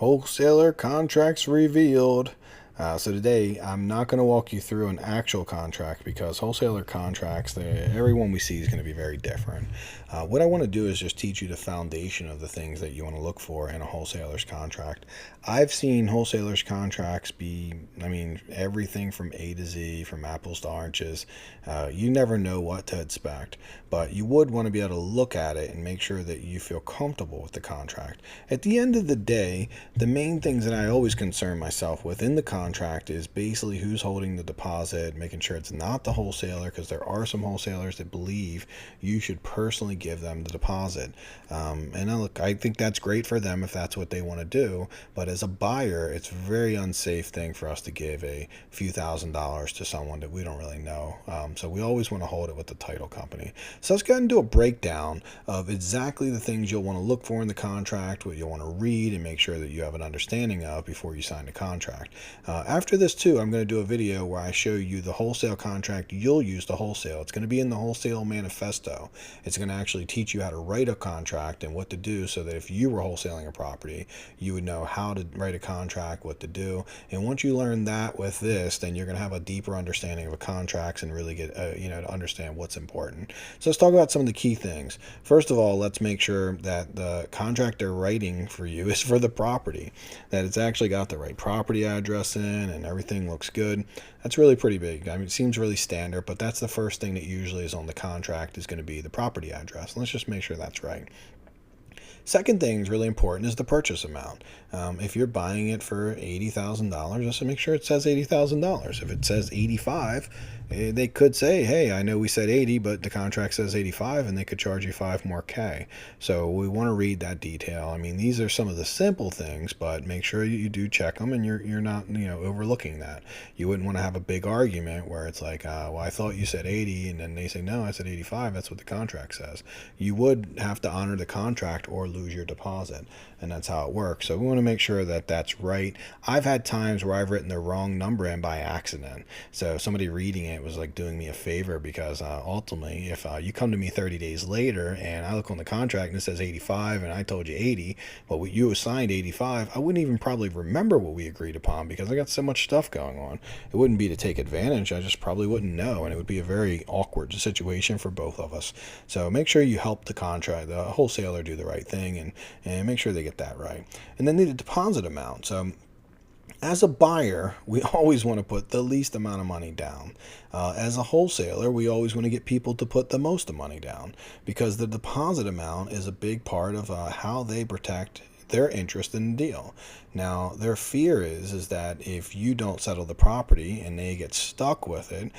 Wholesaler contracts revealed. So today I'm not going to walk you through an actual contract because wholesaler contracts, every one we see is going to be very different. What I want to do is just teach you the foundation of the things that you want to look for in a wholesaler's contract. I've seen wholesalers contracts be, everything from A to Z, from apples to oranges. You never know what to expect, but you would want to be able to look at it and make sure that you feel comfortable with the contract. At the end of the day, the main things that I always concern myself with in the contract is basically who's holding the deposit, making sure it's not the wholesaler, because there are some wholesalers that believe you should personally give them the deposit. Look, I think that's great for them if that's what they want to do, but as a buyer, it's a very unsafe thing for us to give a few $1,000s to someone that we don't really know. So we always want to hold it with the title company. So let's go ahead and do a breakdown of exactly the things you'll want to look for in the contract, what you'll want to read and make sure that you have an understanding of before you sign the contract. After this too, I'm going to do a video where I show you the wholesale contract you'll use to wholesale. It's going to be in the wholesale manifesto. It's going to actually teach you how to write a contract and what to do so that if you were wholesaling a property, you would know how to write a contract, what to do. And once you learn that with this, then you're going to have a deeper understanding of a contracts and really get, to understand what's important. So let's talk about some of the key things. First of all, let's make sure that the contract they're writing for you is for the property, that it's actually got the right property address in and everything looks good. That's really pretty big. It seems really standard, but that's the first thing that usually is on the contract is going to be the property address. Let's just make sure that's right. Second thing is really important is the purchase amount. If you're buying it for $80,000, just to make sure it says $80,000. If it says 85, they could say, hey, I know we said 80, but the contract says 85, and they could charge you 5 more K. So we want to read that detail. These are some of the simple things, but make sure you do check them and you're not, overlooking that. You wouldn't want to have a big argument where it's like, well, I thought you said 80, and then they say, no, I said 85. That's what the contract says. You would have to honor the contract or lose your deposit, and that's how it works. So we want to make sure that that's right. I've had times where I've written the wrong number in by accident, so somebody reading it was like doing me a favor, because ultimately if you come to me 30 days later and I look on the contract and it says 85 and I told you 80, but you assigned 85, I wouldn't even probably remember what we agreed upon because I got so much stuff going on. It wouldn't be to take advantage, I just probably wouldn't know, and it would be a very awkward situation for both of us. So make sure you help the wholesaler do the right thing and make sure they get that right. And then the deposit amount. So as a buyer, we always want to put the least amount of money down. As a wholesaler, we always want to get people to put the most money down, because the deposit amount is a big part of how they protect their interest in the deal. Now, their fear is that if you don't settle the property and they get stuck with it,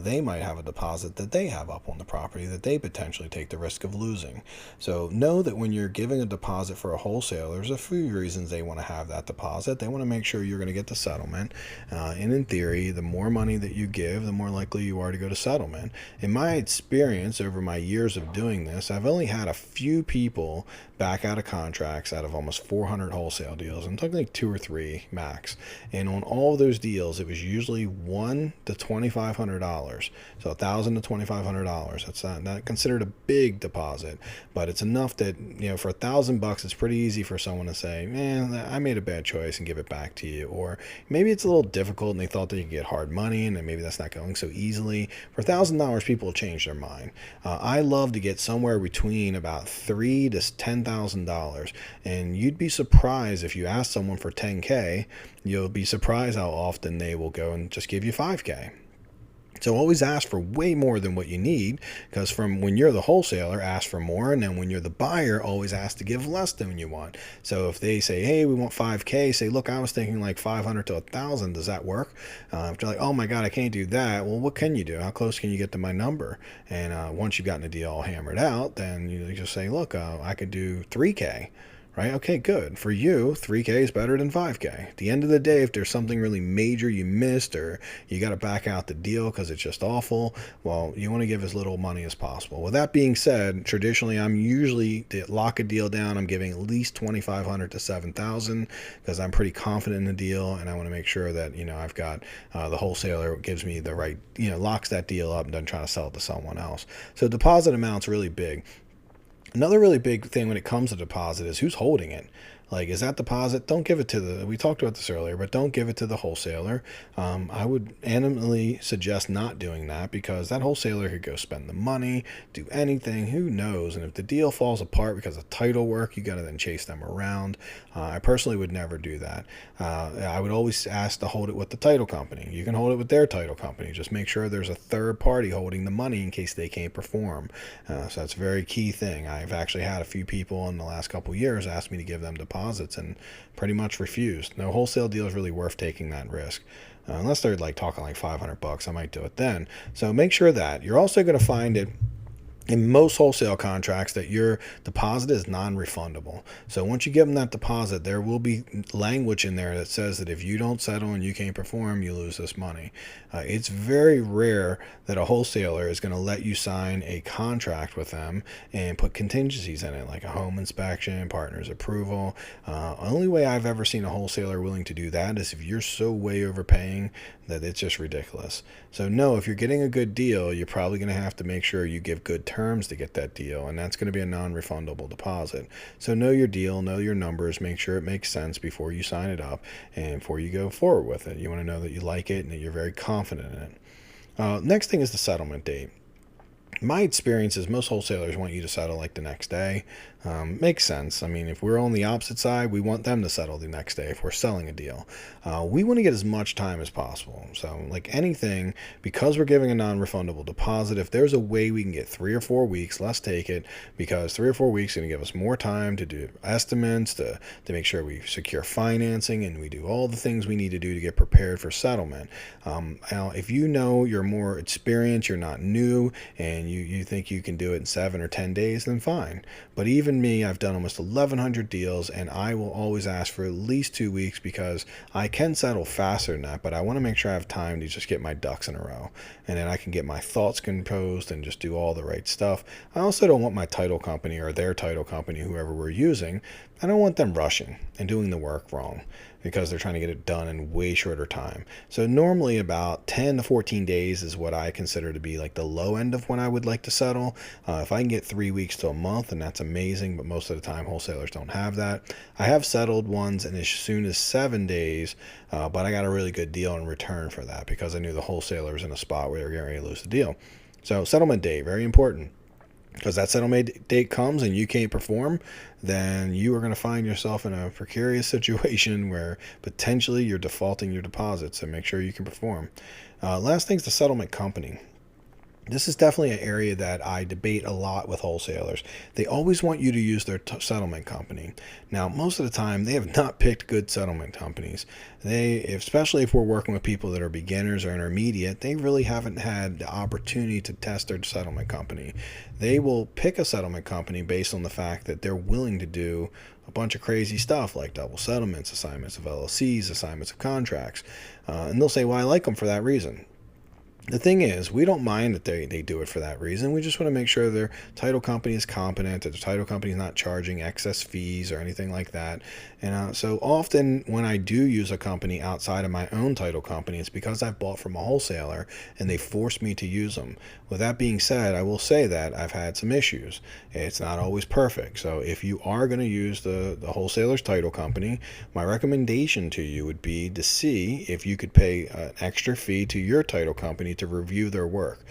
they might have a deposit that they have up on the property that they potentially take the risk of losing. So know that when you're giving a deposit for a wholesaler, there's a few reasons they want to have that deposit. They want to make sure you're going to get the settlement. And in theory, the more money that you give, the more likely you are to go to settlement. In my experience over my years of doing this, I've only had a few people back out of contracts out of almost 400 wholesale deals. I'm talking like 2 or 3 max. And on all of those deals, it was usually $1,000 to $2,500. So $1,000 to $2,500. That's not considered a big deposit, but it's enough that, for $1,000, it's pretty easy for someone to say, man, I made a bad choice and give it back to you. Or maybe it's a little difficult and they thought they could get hard money and then maybe that's not going so easily. For $1,000, people will change their mind. I love to get somewhere between about $3,000 to $10,000, and you'd be surprised if you ask someone for 10K, you'll be surprised how often they will go and just give you 5K. So always ask for way more than what you need, because from when you're the wholesaler, ask for more, and then when you're the buyer, always ask to give less than you want. So if they say, hey, we want 5K, say, look, I was thinking like 500 to 1,000. Does that work? If they're like, oh my God, I can't do that. Well, what can you do? How close can you get to my number? And once you've gotten the deal all hammered out, then you just say, look, I could do 3K. Right? Okay, good. For you, 3K is better than 5K. At the end of the day, if there's something really major you missed or you got to back out the deal because it's just awful, well, you want to give as little money as possible. With that being said, traditionally, I'm usually to lock a deal down, I'm giving at least $2,500 to $7,000 because I'm pretty confident in the deal, and I want to make sure that, I've got the wholesaler gives me the right, locks that deal up and doesn't try to sell it to someone else. So deposit amount's really big. Another really big thing when it comes to deposit is who's holding it. Like, is that deposit? Don't give it to we talked about this earlier, but don't give it to the wholesaler. I would adamantly suggest not doing that because that wholesaler could go spend the money, do anything, who knows? And if the deal falls apart because of title work, you got to then chase them around. I personally would never do that. I would always ask to hold it with the title company. You can hold it with their title company. Just make sure there's a third party holding the money in case they can't perform. So that's a very key thing. I've actually had a few people in the last couple of years ask me to give them deposits and pretty much refused. No wholesale deal is really worth taking that risk. Unless they're like talking like $500, I might do it then. So make sure that you're also going to find it in most wholesale contracts that your deposit is non-refundable. So once you give them that deposit, there will be language in there that says that if you don't settle and you can't perform, you lose this money. It's very rare that a wholesaler is going to let you sign a contract with them and put contingencies in it, like a home inspection, partner's approval. Only way I've ever seen a wholesaler willing to do that is if you're so way overpaying that it's just ridiculous. So no, if you're getting a good deal, you're probably going to have to make sure you give good terms to get that deal, and that's going to be a non-refundable deposit. So know your deal, know your numbers, make sure it makes sense before you sign it up and before you go forward with it. You want to know that you like it and that you're very confident in it. Next thing is the settlement date. My experience is most wholesalers want you to settle like the next day. Makes sense. I mean, if we're on the opposite side, we want them to settle the next day if we're selling a deal. We want to get as much time as possible. So like anything, because we're giving a non-refundable deposit, if there's a way we can get 3 or 4 weeks, let's take it, because 3 or 4 weeks is going to give us more time to do estimates, to make sure we secure financing, and we do all the things we need to do to get prepared for settlement. Now, if you know you're more experienced, you're not new, and you think you can do it in 7 or 10 days, then fine. But even me, I've done almost 1,100 deals, and I will always ask for at least 2 weeks because I can settle faster than that, but I want to make sure I have time to just get my ducks in a row, and then I can get my thoughts composed and just do all the right stuff. I also don't want my title company or their title company, whoever we're using, I don't want them rushing and doing the work wrong because they're trying to get it done in way shorter time. So normally about 10 to 14 days is what I consider to be like the low end of when I would like to settle. If I can get 3 weeks to a month, then that's amazing, but most of the time wholesalers don't have that. I have settled ones in as soon as 7 days, but I got a really good deal in return for that because I knew the wholesaler was in a spot where they were getting ready to lose the deal. So settlement date, very important. Because that settlement date comes and you can't perform, then you are going to find yourself in a precarious situation where potentially you're defaulting your deposits. So make sure you can perform. Last thing is the settlement company. This is definitely an area that I debate a lot with wholesalers. They always want you to use their settlement company. Now, most of the time, they have not picked good settlement companies. Especially if we're working with people that are beginners or intermediate, they really haven't had the opportunity to test their settlement company. They will pick a settlement company based on the fact that they're willing to do a bunch of crazy stuff like double settlements, assignments of LLCs, assignments of contracts. And they'll say, well, I like them for that reason. The thing is, we don't mind that they do it for that reason. We just want to make sure their title company is competent, that the title company is not charging excess fees or anything like that. And so often when I do use a company outside of my own title company, it's because I've bought from a wholesaler and they forced me to use them. With that being said, I will say that I've had some issues. It's not always perfect. So if you are going to use the wholesaler's title company, my recommendation to you would be to see if you could pay an extra fee to your title company to review their work.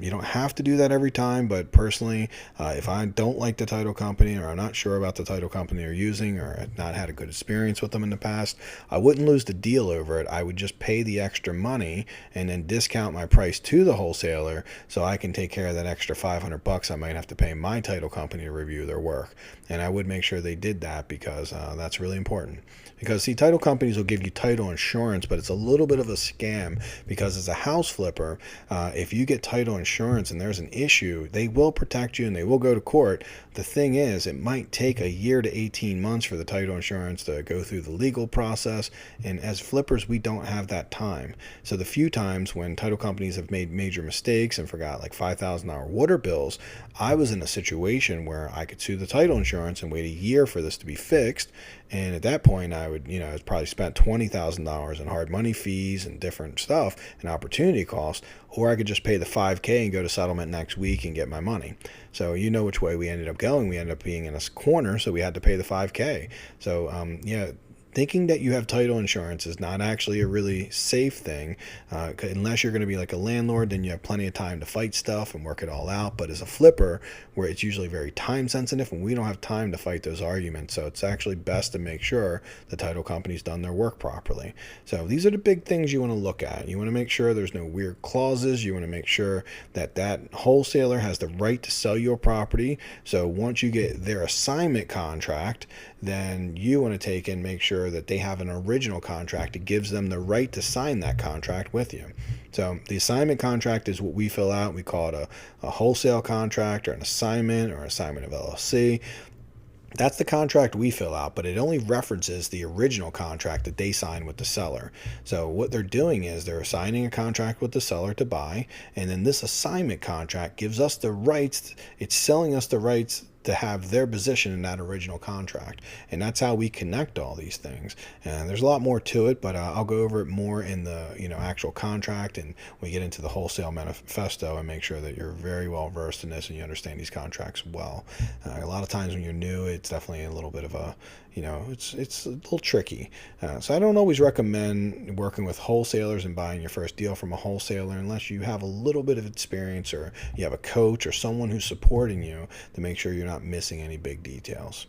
You don't have to do that every time, but personally, if I don't like the title company or I'm not sure about the title company they're using or I've not had a good experience with them in the past, I wouldn't lose the deal over it. I would just pay the extra money and then discount my price to the wholesaler so I can take care of that extra $500 I might have to pay my title company to review their work. And I would make sure they did that because that's really important. Because, see, title companies will give you title insurance, but it's a little bit of a scam because as a house flipper, if you get title insurance and there's an issue, they will protect you and they will go to court. The thing is, it might take a year to 18 months for the title insurance to go through the legal process. And as flippers, we don't have that time. So the few times when title companies have made major mistakes and forgot like $5,000 water bills, I was in a situation where I could sue the title insurance and wait a year for this to be fixed. And at that point, I would, probably spent $20,000 in hard money fees and different stuff and opportunity cost, or I could just pay the 5K and go to settlement next week and get my money. So you know which way we ended up going. We ended up being in a corner, so we had to pay the 5K. So yeah, thinking that you have title insurance is not actually a really safe thing, unless you're going to be like a landlord. Then you have plenty of time to fight stuff and work it all out. But as a flipper, where it's usually very time sensitive, and we don't have time to fight those arguments, so it's actually best to make sure the title company's done their work properly. So these are the big things you want to look at. You want to make sure there's no weird clauses. You want to make sure that that wholesaler has the right to sell your property. So once you get their assignment contract, then you want to take and make sure that they have an original contract that gives them the right to sign that contract with you. So the assignment contract is what we fill out. We call it a wholesale contract, or an assignment, or assignment of LLC. That's the contract we fill out, but it only references the original contract that they signed with the seller. So what they're doing is they're assigning a contract with the seller to buy, and then this assignment contract gives us the rights. It's selling us the rights to have their position in that original contract, and that's how we connect all these things. And there's a lot more to it, but I'll go over it more in the actual contract, and we get into the wholesale manifesto, and make sure that you're very well versed in this and you understand these contracts well. A lot of times when you're new, it's definitely a little bit of a it's a little tricky. So I don't always recommend working with wholesalers and buying your first deal from a wholesaler unless you have a little bit of experience, or you have a coach or someone who's supporting you to make sure you're not missing any big details.